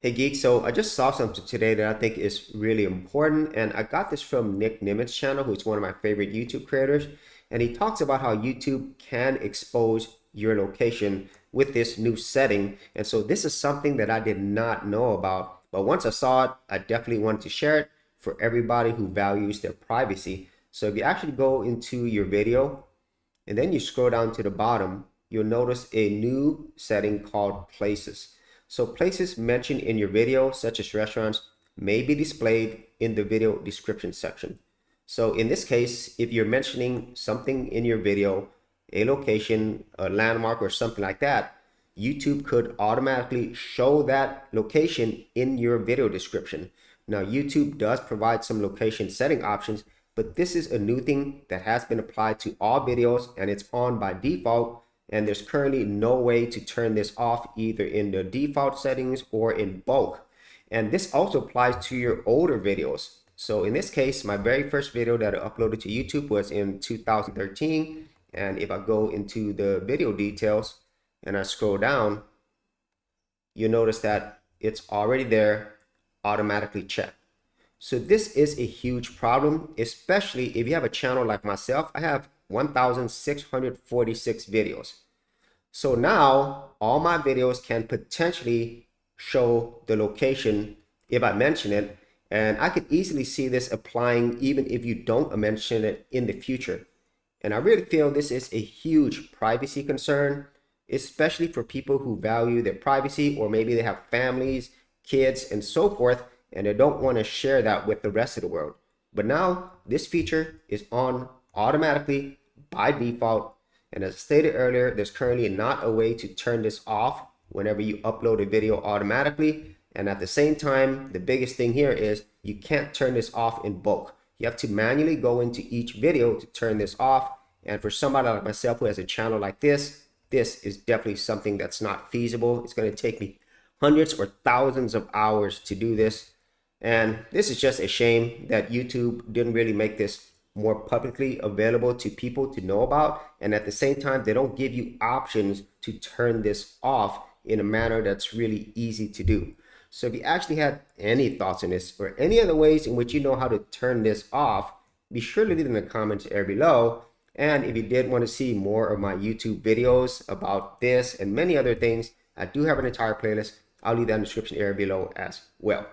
Hey Geek, so I just saw something today that I think is really important, and I got this from Nimmin's channel, who's one of my favorite YouTube creators, and he talks about how YouTube can expose your location with this new setting. And so this is something that I did not know about, but once I saw it, I definitely wanted to share it for everybody who values their privacy. So if you actually go into your video and then you scroll down to the bottom, you'll notice a new setting called Places. So places mentioned in your video, such as restaurants, may be displayed in the video description section. So in this case, if you're mentioning something in your video, a location, a landmark, or something like that, YouTube could automatically show that location in your video description. Now, YouTube does provide some location setting options, but this is a new thing that has been applied to all videos and it's on by default. And there's currently no way to turn this off either in the default settings or in bulk. And this also applies to your older videos. So in this case, my very first video that I uploaded to YouTube was in 2013. And if I go into the video details and I scroll down, you notice that it's already there, automatically checked. So this is a huge problem, especially if you have a channel like myself. I have 1,646 videos. So now all my videos can potentially show the location if I mention it, and I could easily see this applying even if you don't mention it in the future. And I really feel this is a huge privacy concern, especially for people who value their privacy, or maybe they have families, kids, and so forth, and they don't want to share that with the rest of the world. But now this feature is on automatically by default. And as stated earlier, there's currently not a way to turn this off whenever you upload a video automatically. And at the same time, the biggest thing here is you can't turn this off in bulk. You have to manually go into each video to turn this off. And for somebody like myself who has a channel like this is definitely something that's not feasible. It's going to take me hundreds or thousands of hours to do this. And this is just a shame that YouTube didn't really make this more publicly available to people to know about. And at the same time, they don't give you options to turn this off in a manner that's really easy to do. So if you actually had any thoughts on this or any other ways in which you know how to turn this off, be sure to leave them in the comments area below. And if you did want to see more of my YouTube videos about this and many other things, I do have an entire playlist. I'll leave that in the description area below as well.